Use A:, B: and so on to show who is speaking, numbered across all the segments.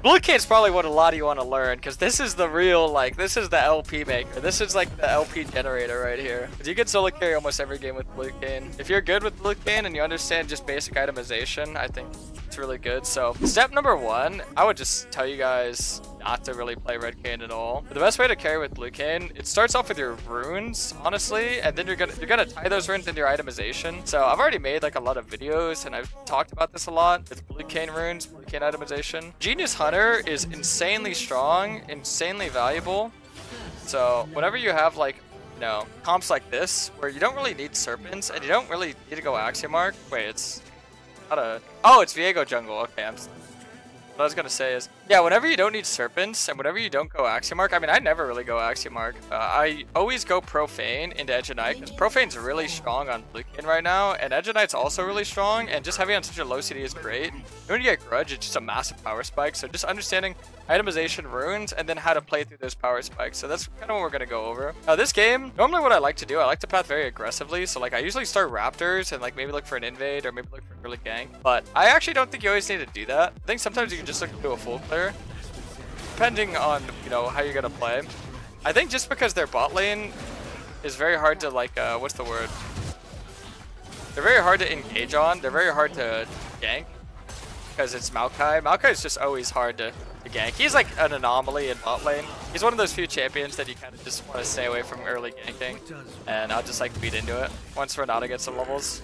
A: Blue Kayn's probably what a lot of you want to learn, because this is the real, like, this is the LP maker. This is like the LP generator right here. You can solo carry almost every game with Blue Kayn. If you're good with Blue Kayn and you understand just basic itemization, I think it's really good. So step number 1, I would just tell you guys not to really play Red Kayn at all. But the best way to carry with Blue Kayn, it starts off with your runes, honestly, and then you're gonna tie those runes into your itemization. So I've already made like a lot of videos and I've talked about this a lot with Blue Kayn runes, Blue Kayn itemization. Genius Hunter is insanely strong, insanely valuable. So whenever you have like, you know, comps like this where you don't really need serpents and you don't really need to go Axiomark. Wait, it's not a, oh, it's Viego jungle. Okay, what I was gonna say is, yeah, whenever you don't need serpents and whenever you don't go Axiomark, I mean, I never really go Axiomark. I always go Profane into Edge of Night, because Profane's really strong on Blue Kayn right now, and Edge of Night's also really strong, and just having on such a low CD is great. When you get Grudge, it's just a massive power spike, so just understanding itemization runes and then how to play through those power spikes. So that's kind of what we're gonna go over. Now this game, normally what I like to do, I like to path very aggressively, so like I usually start Raptors and like maybe look for an invade or maybe look for an early gank, but I actually don't think you always need to do that. I think sometimes you can just look to do a full clear, depending on, you know, how you're gonna play. I think just because their bot lane is very hard to like, what's the word? They're very hard to engage on, they're very hard to gank, because it's Maokai. Maokai is just always hard to gank. He's like an anomaly in bot lane. He's one of those few champions that you kind of just want to stay away from early ganking, and I'll just like feed into it once Renata gets some levels.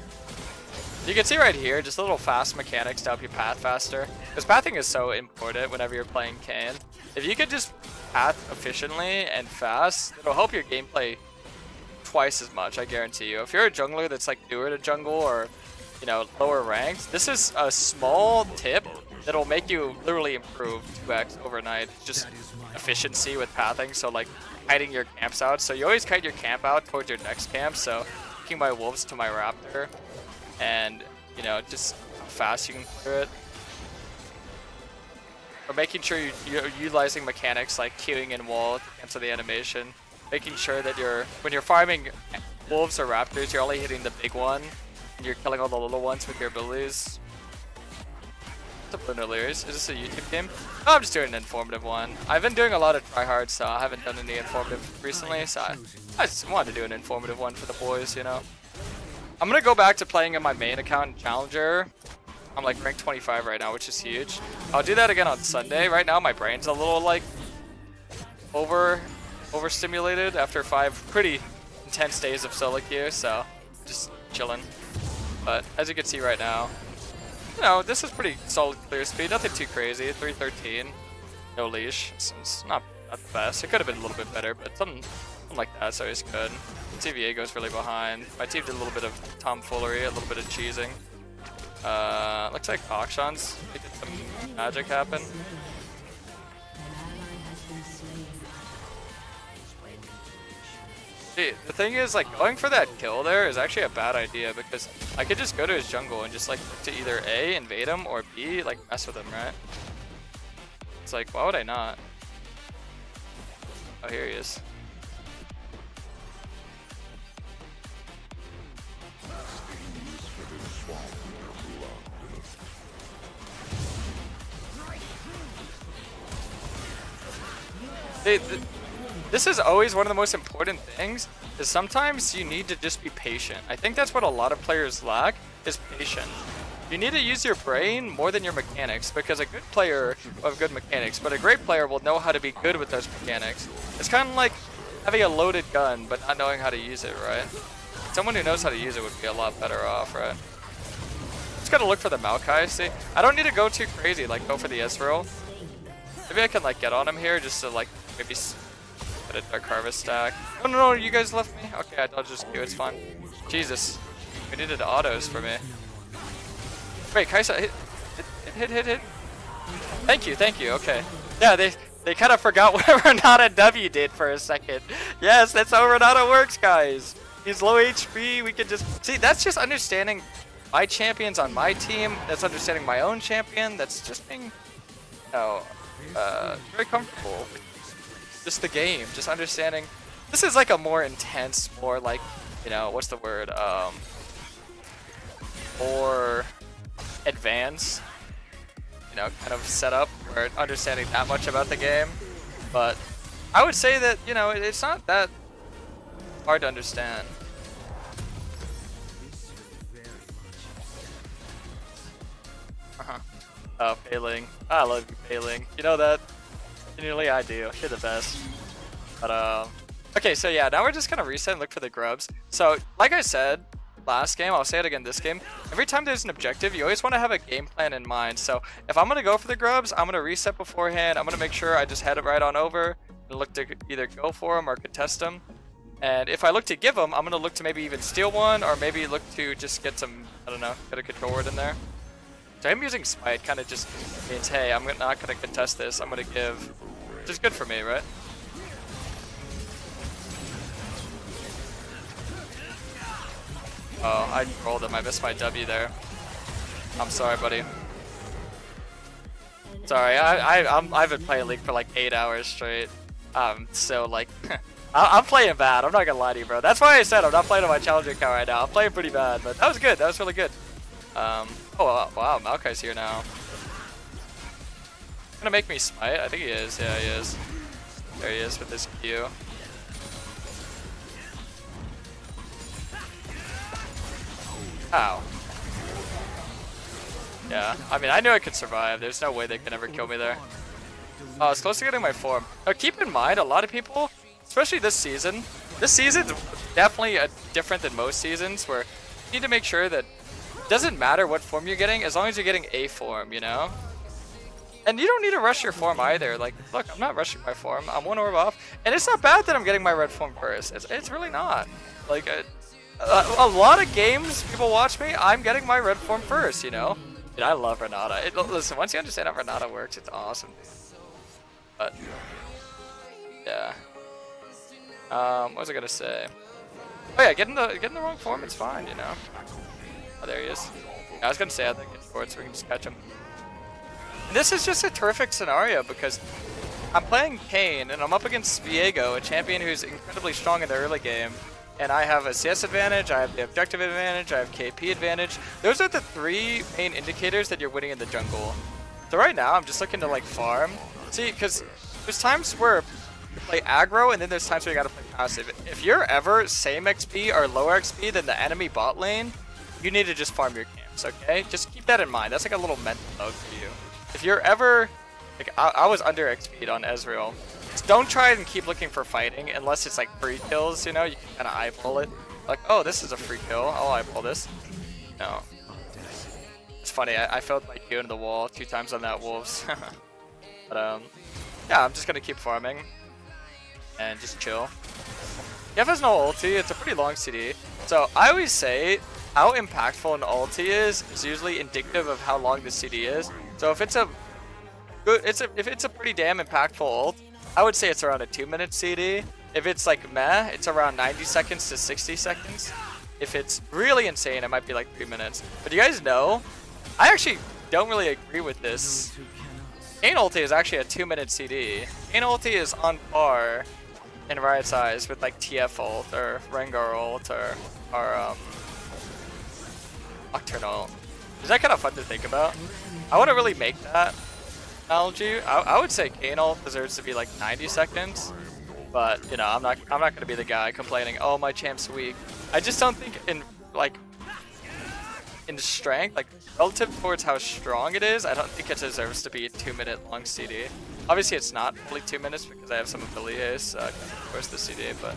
A: You can see right here, just a little fast mechanics to help you path faster, because pathing is so important whenever you're playing Kayn. If you could just path efficiently and fast, it'll help your gameplay twice as much, I guarantee you. If you're a jungler that's like newer to jungle or, you know, lower ranked, this is a small tip that'll make you literally improve 2x overnight. Just efficiency with pathing, so like kiting your camps out. So you always kite your camp out towards your next camp, so taking my wolves to my raptor, and, you know, just how fast you can clear it. Or making sure you're utilizing mechanics like queuing in wall to cancel the animation. Making sure that when you're farming wolves or raptors, you're only hitting the big one, and you're killing all the little ones with your abilities. What's up, Lunar Is this a YouTube game? Oh, I'm just doing an informative one. I've been doing a lot of tryhards, so I haven't done any informative recently, so I just wanted to do an informative one for the boys, you know. I'm gonna go back to playing in my main account in Challenger. I'm like rank 25 right now, which is huge. I'll do that again on Sunday. Right now my brain's a little like overstimulated after 5 pretty intense days of solo queue, so just chilling. But as you can see right now, you know, this is pretty solid clear speed, nothing too crazy. 313, no leash. It's not the best. It could have been a little bit better, but something like that's always good. See, Viego's really behind. My team did a little bit of tomfoolery, a little bit of cheesing. Looks like Akshan's making some magic happen. See, the thing is, like, going for that kill there is actually a bad idea, because I could just go to his jungle and just like to either A, invade him, or B, like mess with him, right? It's like, why would I not? Oh, here he is. This is always one of the most important things, is sometimes you need to just be patient. I think that's what a lot of players lack, is patience. You need to use your brain more than your mechanics, because a good player will have good mechanics, but a great player will know how to be good with those mechanics. It's kind of like having a loaded gun, but not knowing how to use it, right? Someone who knows how to use it would be a lot better off, right? Just gotta look for the Maokai, see? I don't need to go too crazy, like go for the Ezreal. Maybe I can like get on him here just to like maybe get a Dark Harvest stack. Oh no, you guys left me? Okay, I'll just queue, it's fine. Jesus, we needed autos for me. Wait, Kaisa, hit. Thank you, okay. Yeah, they kind of forgot what Renata W did for a second. Yes, that's how Renata works, guys. He's low HP, we can just... See, that's just understanding my champions on my team. That's understanding my own champion. That's just being, you know, very comfortable with just the game, just understanding. This is like a more intense, more like, you know, what's the word, more advanced you know, kind of set up or understanding that much about the game. But I would say that, you know, it's not that hard to understand. Oh, Failing. I love you, Failing. You know that? Genuinely, I do. You're the best. But, okay, so yeah, now we're just gonna reset and look for the grubs. So, like I said last game, I'll say it again this game. Every time there's an objective, you always want to have a game plan in mind. So, if I'm gonna go for the grubs, I'm gonna reset beforehand. I'm gonna make sure I just head it right on over and look to either go for them or contest them. And if I look to give them, I'm gonna look to maybe even steal one, or maybe look to just get some, I don't know, get a control word in there. So him using Smite kind of just means, hey, I'm not going to contest this, I'm going to give, which is good for me, right? Oh, I rolled him, I missed my W there. I'm sorry, buddy. Sorry, I've been playing League for like 8 hours straight. So like, I'm playing bad, I'm not going to lie to you, bro. That's why I said I'm not playing on my challenger account right now. I'm playing pretty bad, but that was good, that was really good. Oh wow, Maokai's here now. Gonna make me smite? I think he is. Yeah, he is. There he is with his Q. Ow. Yeah, I mean, I knew I could survive. There's no way they could ever kill me there. Oh, I was close to getting my form. Now, keep in mind, a lot of people, especially this season's definitely different than most seasons, where you need to make sure that it doesn't matter what form you're getting, as long as you're getting a form, you know? And you don't need to rush your form either. Like, look, I'm not rushing my form. I'm one orb off. And it's not bad that I'm getting my red form first. It's really not. Like, a lot of games, people watch me, I'm getting my red form first, you know? Dude, I love Renata. Listen, once you understand how Renata works, it's awesome. But, yeah. What was I gonna say? Oh yeah, getting the wrong form, it's fine, you know? Oh, there he is. I was gonna say I think it's forward so we can just catch him. And this is just a terrific scenario because I'm playing Kayn and I'm up against Viego, a champion who's incredibly strong in the early game. And I have a CS advantage, I have the objective advantage, I have KP advantage. Those are the 3 main indicators that you're winning in the jungle. So right now I'm just looking to like farm. See, because there's times where you play aggro and then there's times where you gotta play passive. If you're ever same XP or lower XP than the enemy bot lane, you need to just farm your camps, okay? Just keep that in mind. That's like a little mental note for you. If you're ever, like I was under XP'd on Ezreal. Just don't try and keep looking for fighting unless it's like free kills, you know? You can kind of eyeball it. Like, oh, this is a free kill. I'll eyeball this. No. It's funny, I felt like you into the wall 2 times on that Wolves. But, yeah, I'm just gonna keep farming. And just chill. Yef has no ulti, it's a pretty long CD. So, I always say, how impactful an ulti is usually indicative of how long the CD is. So if it's a pretty damn impactful ult, I would say it's around a 2-minute CD. If it's like meh, it's around 90 seconds to 60 seconds. If it's really insane, it might be like 3 minutes. But you guys know, I actually don't really agree with this. Kayn ulti is actually a 2-minute CD. Kayn ulti is on par in Riot's eyes with like TF ult or Rengar ult or Nocturnal. Is that kind of fun to think about? I wouldn't really make that analogy. I would say Kayn ult deserves to be like 90 seconds, but you know, I'm not gonna be the guy complaining, oh my champ's weak. I just don't think in strength, like relative towards how strong it is, I don't think it deserves to be a 2-minute long CD. Obviously it's not fully 2 minutes because I have some ability haste, of course the CD, but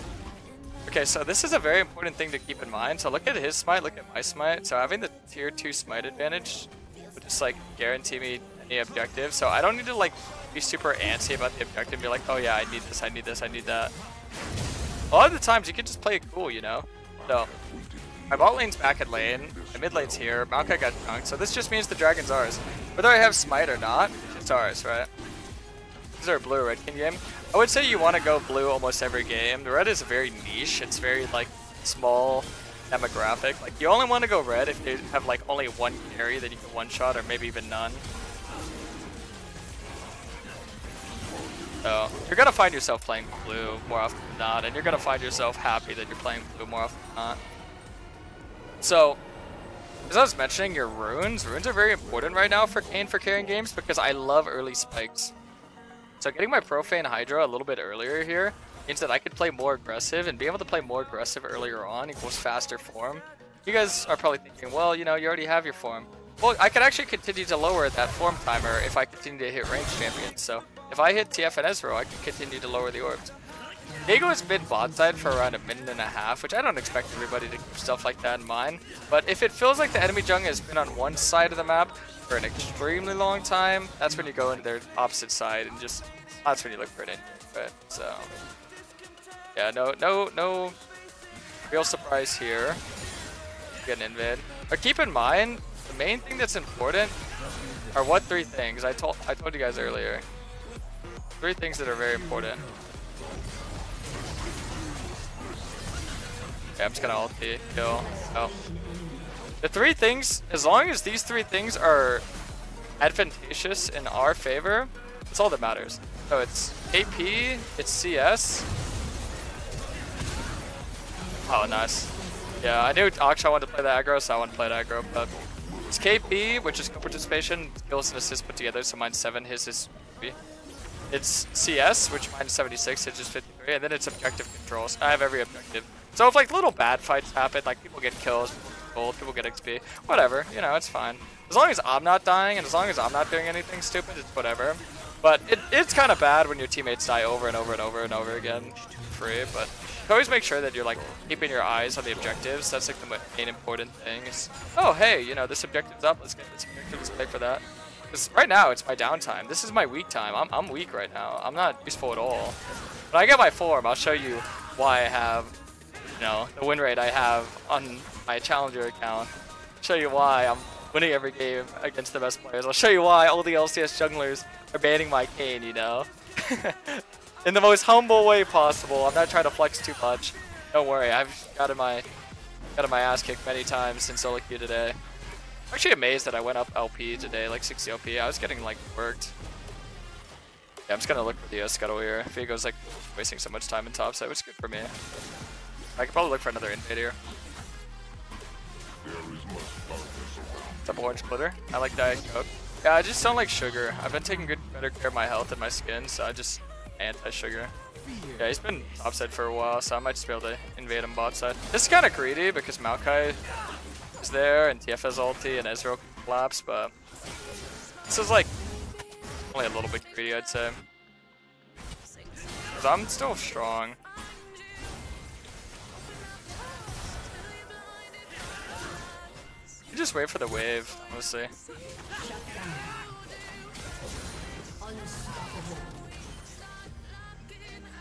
A: okay, so this is a very important thing to keep in mind. So look at his smite, look at my smite. So having the tier 2 smite advantage would just like guarantee me any objective. So I don't need to like be super antsy about the objective. Be like, oh yeah, I need this, I need this, I need that. A lot of the times you can just play it cool, you know? So my bot lane's back at lane, my mid lane's here, Maokai got dunked. So this just means the dragon's ours. Whether I have smite or not, it's ours, right? These are blue red king game. I would say you want to go blue almost every game. The red is very niche. It's very like small demographic. Like you only want to go red if you have like only one carry that you can one shot or maybe even none. So you're gonna find yourself playing blue more often than not, and you're gonna find yourself happy that you're playing blue more often than not. So As I was mentioning, your runes are very important right now for Kayn for carrying games because I love early spikes. So getting my Profane Hydra a little bit earlier here means that I could play more aggressive, and being able to play more aggressive earlier on equals faster form. You guys are probably thinking, well, you know, you already have your form. Well, I could actually continue to lower that form timer if I continue to hit range champions. So if I hit TF and Ezreal, I can continue to lower the orbs. Dago has been bot side for around a minute and a half, which I don't expect everybody to keep stuff like that in mind. But if it feels like the enemy jungle has been on one side of the map for an extremely long time, that's when you go into their opposite side and just, that's when you look for an injury. But so, yeah, no real surprise here. Get an invid. But keep in mind, the main thing that's important are what three things I told you guys earlier. Three things that are very important. Okay, I'm just gonna ulti, kill. Oh. The three things, as long as these three things are advantageous in our favor, that's all that matters. So it's AP, it's CS. Oh, nice. Yeah, I knew Aksha wanted to play the aggro, so I want to play the aggro, but it's KP, which is co-participation, skills and assists put together, so mine's 7, his is 3. It's CS, which mine's 76, his is 53, and then it's objective controls. I have every objective. So if like little bad fights happen, like people get kills, people get gold, people get XP, whatever, you know, it's fine. As long as I'm not dying and as long as I'm not doing anything stupid, it's whatever. But it's kind of bad when your teammates die over and over and over and over again for free, but always make sure that you're like keeping your eyes on the objectives. That's like the main important thing is, oh hey, you know, this objective's up, let's get this objective, let's play for that. Because right now it's my downtime. This is my weak time. I'm weak right now. I'm not useful at all. When I get my form, I'll show you why I have, you know, the win rate I have on my challenger account. I'll show you why I'm winning every game against the best players. I'll show you why all the LCS junglers are banning my Kayn, you know. In the most humble way possible. I'm not trying to flex too much. Don't worry, I've gotten my ass kicked many times since solo queue today. I'm actually amazed that I went up LP today, like 60 LP. I was getting like worked. Yeah, I'm just gonna look for the scuttle here. Vigo's like wasting so much time in top side, which is good for me. I could probably look for another invade here. Double orange splitter. I like Diet Coke. Yeah, I just don't like sugar. I've been taking better care of my health and my skin, so I just anti-sugar. Yeah, he's been top side for a while, so I might just be able to invade him bot side. This is kind of greedy because Maokai is there and TF has ulti and Ezreal can collapse, but this is like only a little bit greedy, I'd say. Because I'm still strong. You just wait for the wave, honestly.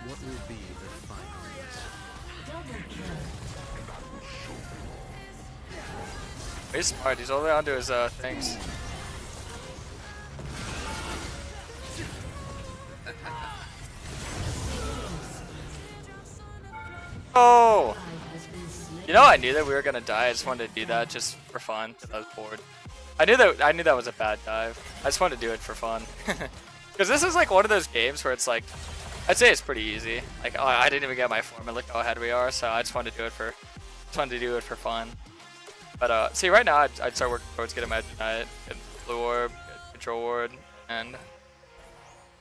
B: What will be the final?
A: He's smart, he's only onto his things. Oh! You know, I knew that we were gonna die. I just wanted to do that just for fun. I was bored. I knew that was a bad dive. I just wanted to do it for fun. Because this is like one of those games where it's like, I'd say it's pretty easy. Like, oh, I didn't even get my form and look how ahead we are, so I just wanted to do it for fun. But see, right now I'd start working towards getting my Ignite, get blue orb, get control ward, and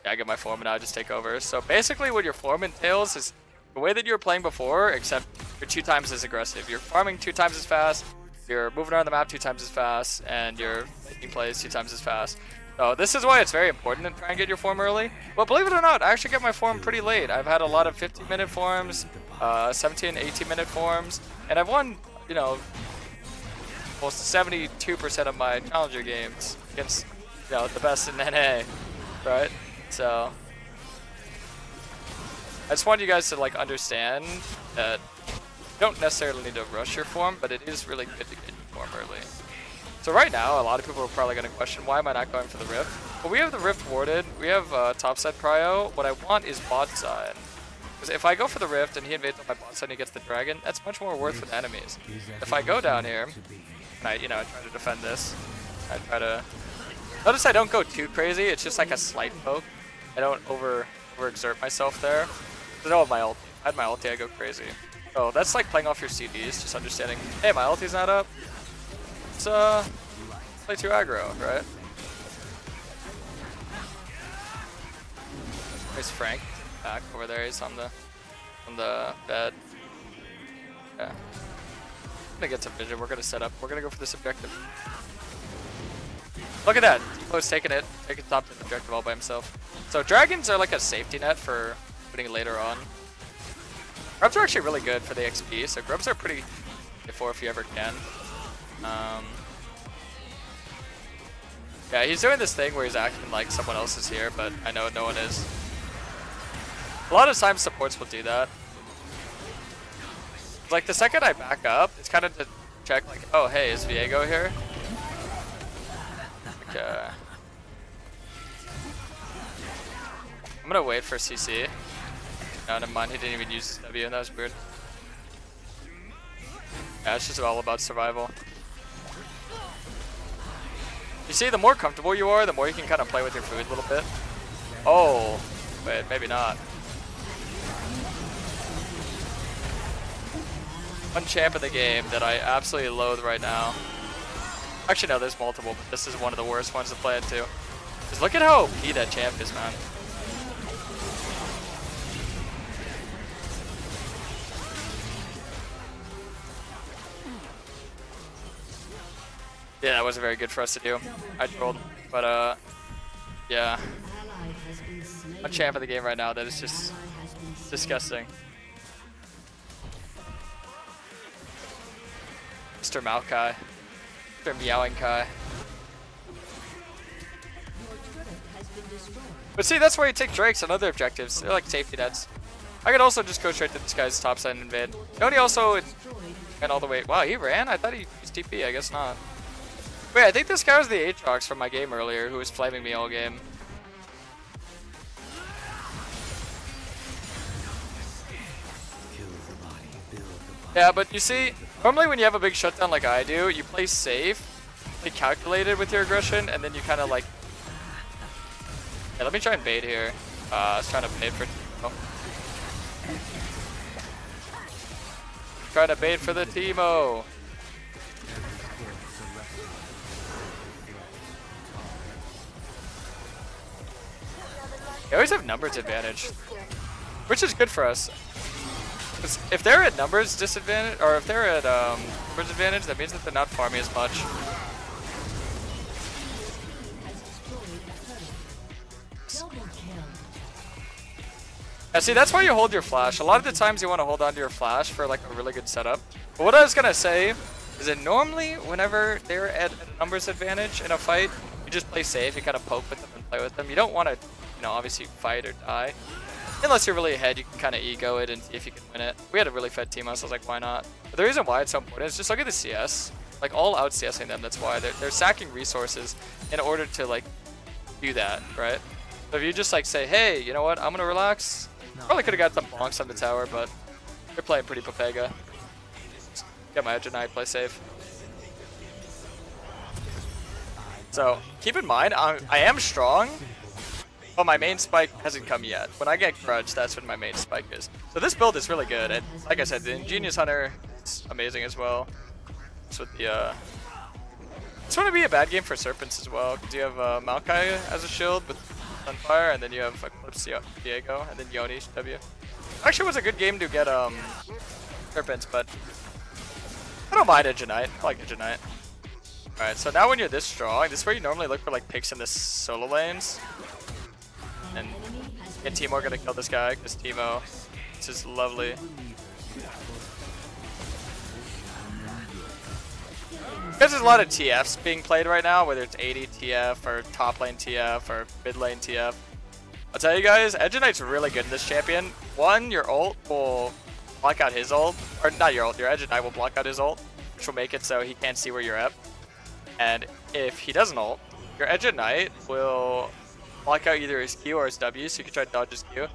A: yeah, I get my form and I just take over. So basically, what your form entails is the way that you were playing before, except you're 2 times as aggressive. You're farming 2 times as fast, you're moving around the map 2 times as fast, and you're making plays 2 times as fast. So this is why it's very important to try and get your form early. But believe it or not, I actually get my form pretty late. I've had a lot of 15-minute forms, 17, 18-minute forms, and I've won, you know, almost 72% of my challenger games against, you know, the best in NA, right? So I just want you guys to like understand that you don't necessarily need to rush your form, but it is really good to get your form early. So right now, a lot of people are probably going to question, why am I not going for the Rift? Well, we have the Rift warded, we have top side prio. What I want is bot side. Because if I go for the Rift and he invades on my bot side and he gets the dragon, that's much more worth for the enemies. If I go down here, and I try to defend this, I try to... Notice I don't go too crazy, it's just like a slight poke. I don't overexert myself there. I don't have my ulti. If I had my ulti, I go crazy. So that's like playing off your CDs, just understanding, hey, my ulti's not up. play 2 aggro, right? There's Frank back over there. He's on the bed. Yeah. I'm gonna get some vision. We're gonna set up. We're gonna go for this objective. Look at that. Timo's taking top of the objective all by himself. So dragons are like a safety net for putting later on. Grubs are actually really good for the XP. So grubs are pretty good for if you ever can. Yeah, he's doing this thing where he's acting like someone else is here, but I know no one is. A lot of times supports will do that. Like the second I back up, it's kind of to check like, oh hey, is Viego here? Okay. I'm gonna wait for CC. No, never mind, he didn't even use his W, that was weird. Yeah, it's just all about survival. You see, the more comfortable you are, the more you can kind of play with your food a little bit. Oh, wait, maybe not. One champ of the game that I absolutely loathe right now. Actually, no, there's multiple, but this is one of the worst ones to play into. Just look at how OP that champ is, man. Yeah, that wasn't very good for us to do. I trolled, but yeah. One champ of the game right now that is just disgusting. Mr. Maokai. Mr. Meowing Kai. But see, that's why you take Drakes and other objectives. They're like safety nets. I could also just go straight to this guy's top side and invade. Yoni also went all the way. Wow, he ran? I thought he was TP. I guess not. Wait, I think this guy was the Aatrox from my game earlier who was flaming me all game. Yeah, but you see, normally when you have a big shutdown like I do, you play safe, play calculated with your aggression, and then you kind of like... Yeah, let me try and bait here. I was trying to bait for Timo. Trying to bait for the Timo. They always have numbers advantage, which is good for us. Because if they're at numbers disadvantage, or if they're at numbers advantage, that means that they're not farming as much. Yeah, see, that's why you hold your flash. A lot of the times you want to hold onto your flash for like a really good setup. But what I was gonna say is that normally whenever they're at a numbers advantage in a fight, you just play safe. You kind of poke with them and play with them. You don't want to, you know, obviously fight or die. Unless you're really ahead, you can kind of ego it and see if you can win it. We had a really fed team, so I was like, why not? But the reason why it's so important is just look at the CS. Like, all out CSing them, that's why. They're sacking resources in order to, like, do that, right? So if you just, like, say, hey, you know what, I'm going to relax. Probably could have got some bonks on the tower, but they're playing pretty Papega. Get my edge and I play safe. So, keep in mind, I am strong. But my main spike hasn't come yet. When I get Grudge, that's when my main spike is. So this build is really good, and like I said, the Ingenious Hunter is amazing as well. It's with the it's going to be a bad game for Serpents as well, because you have Maokai as a shield with Sunfire, and then you have Eclipse Viego, and then Yoni W. Actually, it was a good game to get Serpents, but I don't mind Edge of Night. I like Edge of Night. Alright, so now when you're this strong, this is where you normally look for like picks in the solo lanes. And Timo gonna kill this guy because Timo, this is lovely. Because there's a lot of TFs being played right now, whether it's 80 TF or top lane TF or mid lane TF. I'll tell you guys, Edge of Knight's really good in this champion. One, your ult will block out his ult, or not your ult, your Edge of Knight will block out his ult, which will make it so he can't see where you're at. And if he doesn't ult, your Edge of Knight will block out either his Q or his W, so you can try to dodge his Q.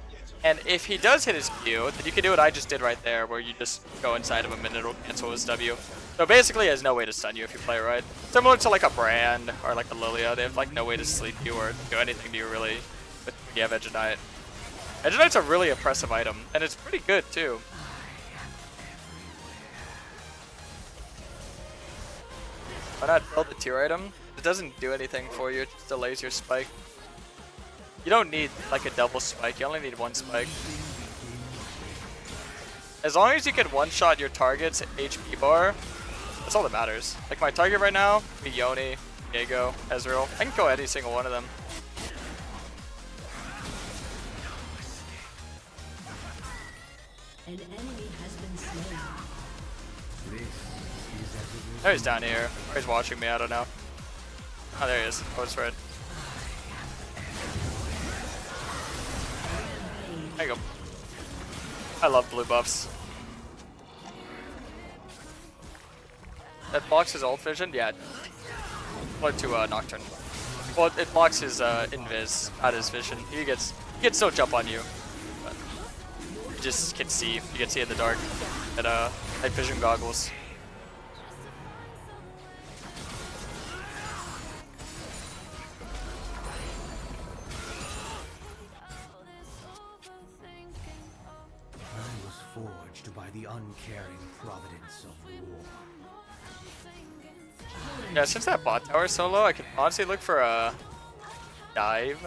A: And if he does hit his Q, then you can do what I just did right there, where you just go inside of him and it'll cancel his W. So basically, he has no way to stun you if you play right. Similar to like a Brand or like a Lilia, they have like no way to sleep you or do anything to you really when you have Edge of Knight. Edge of Knight's a really oppressive item, and it's pretty good too. Why not build the tier item? It doesn't do anything for you, it just delays your spike. You don't need like a double spike, you only need one spike. As long as you can one-shot your target's HP bar, that's all that matters. Like my target right now, be Yoni, Diego, Ezreal. I can kill any single one of them.
C: An enemy has been slain.
A: Oh, he's down here. Or he's watching me, I don't know. Oh, there he is. Oh, it's red. There you go. I love blue buffs. That blocks his ult vision? Yeah. Or to Nocturne. Well, it blocks his invis, not his vision. He gets no jump on you. But you just can see. You can see in the dark at night vision goggles.
B: Forged by the uncaring providence of war.
A: Yeah, since that bot tower is so low, I could honestly look for a dive.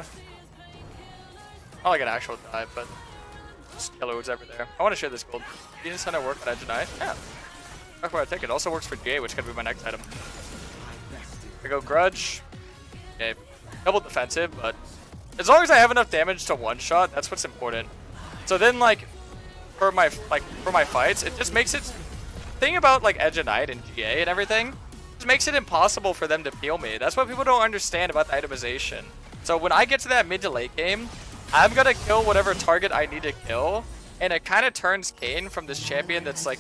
A: Not like an actual dive, but just killer who's ever there. I want to share this gold. Venus Hunter work on Edge and I? Yeah. That's where I take it. Also works for GA, which could be my next item. I go Grudge. Okay. Double defensive, but as long as I have enough damage to one shot, that's what's important. So then like for my fights, it just makes it thing about like Edge and Knight and GA and everything, it makes it impossible for them to peel me. That's what people don't understand about the itemization. So when I get to that mid to late game, I'm gonna kill whatever target I need to kill, and it kind of turns Kayn from this champion that's like,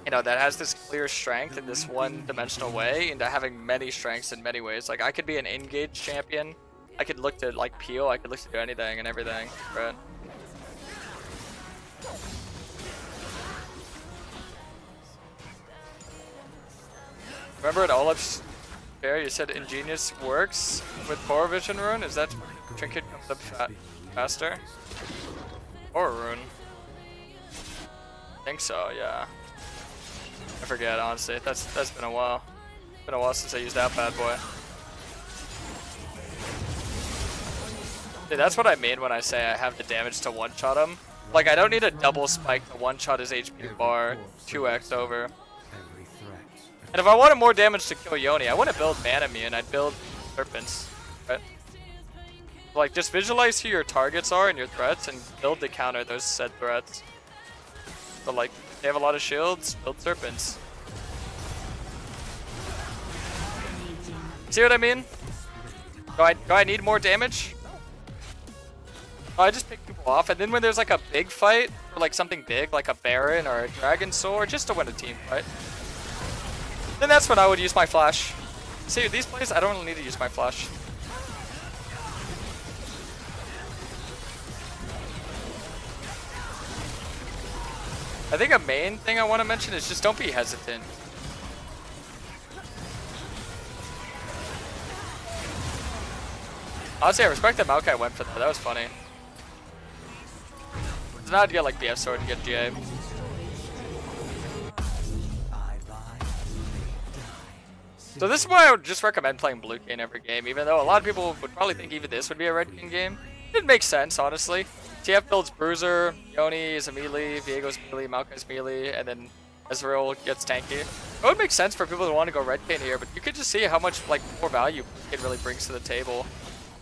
A: you know, that has this clear strength in this one-dimensional way into having many strengths in many ways. Like I could be an engaged champion, I could look to like peel, I could look to do anything and everything, right? Remember at Olaf's fair, you said Ingenious works with Power Vision Rune? Is that trinket comes up faster? Or Rune? I think so, yeah. I forget, honestly. That's been a while. It's been a while since I used that bad boy. Dude, that's what I mean when I say I have the damage to one-shot him. Like, I don't need a double spike to one-shot his HP bar 2x over. And if I wanted more damage to kill Yoni, I wouldn't build Manamune, I'd build Serpents, right? Like, just visualize who your targets are and your threats and build to counter those said threats. So like, if they have a lot of shields, build Serpents. See what I mean? Do I need more damage? Oh, I just pick people off, and then when there's like a big fight, or like something big, like a Baron or a Dragon Soul, just to win a team fight, then that's when I would use my flash. See, these plays, I don't really need to use my flash. I think a main thing I want to mention is just don't be hesitant. Honestly, I respect that Maokai went for that. That was funny. So now I'd get like BF Sword and get GA. So this is why I would just recommend playing Blue Kayn every game, even though a lot of people would probably think even this would be a Red Kayn game. It makes sense, honestly. TF builds Bruiser, Yoni is a melee, Viego's melee, Maokai's melee, and then Ezreal gets tanky. It would make sense for people to want to go Red Kayn here, but you could just see how much like more value Blue Kayn really brings to the table.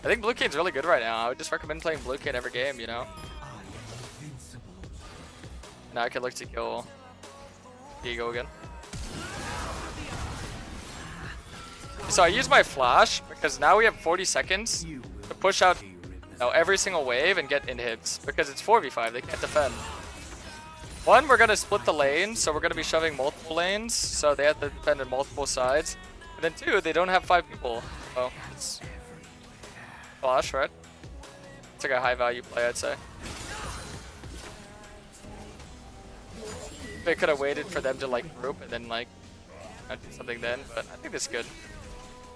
A: I think Blue Kayn's really good right now. I would just recommend playing Blue Kayn every game, you know? Now I could look to kill Viego again. So I use my flash because now we have 40 seconds to push out every single wave and get inhibs because it's 4v5, they can't defend. One, we're going to split the lanes, so we're going to be shoving multiple lanes, so they have to defend on multiple sides. And then two, they don't have 5 people, so it's flash, right? It's like a high value play, I'd say. They could have waited for them to like group and then like do something then, but I think this is good.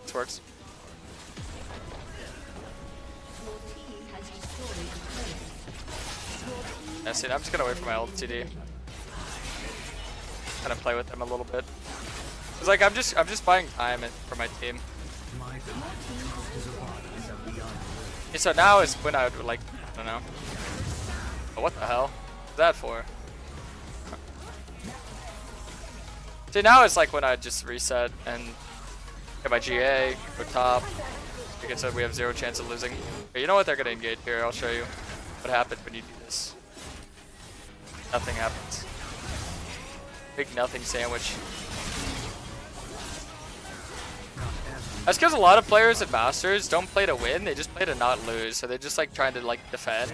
A: This works. Yeah, see, I'm just gonna wait for my ult TD. Kind of play with them a little bit. It's like I'm just buying time for my team.
B: My path is a body beyond
A: Okay, so now is when I would like, I don't know. Oh, what the hell is that for? See, now it's like when I just reset and get my GA, go top. Like I said, we have 0 chance of losing. Okay, you know what? They're gonna engage here. I'll show you what happens when you do this. Nothing happens. Big nothing sandwich. That's because a lot of players at Masters don't play to win, they just play to not lose. So they're just like trying to like defend.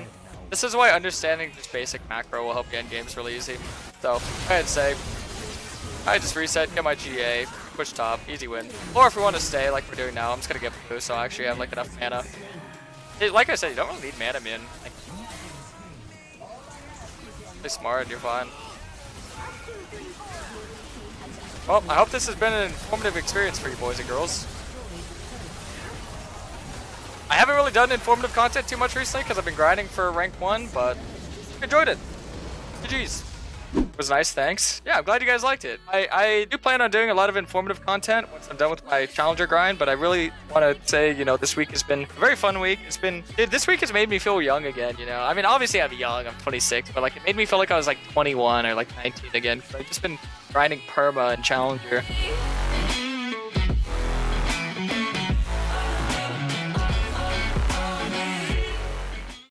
A: This is why understanding just basic macro will help you end games really easy. So I'd say I just reset, get my GA, push top, easy win. Or if we want to stay like we're doing now, I'm just gonna get blue so I actually have like enough mana. Like I said, you don't really need mana, man. Like, play smart and you're fine. Well, I hope this has been an informative experience for you boys and girls. I haven't really done informative content too much recently because I've been grinding for rank 1, but enjoyed it. GG's. It was nice, thanks. Yeah, I'm glad you guys liked it. I do plan on doing a lot of informative content once I'm done with my challenger grind, but I really want to say, you know, this week has been a very fun week. It's been, dude, this week has made me feel young again, you know? I mean, obviously I'm young, I'm 26, but like it made me feel like I was like 21 or like 19 again. I've just been grinding perma and challenger.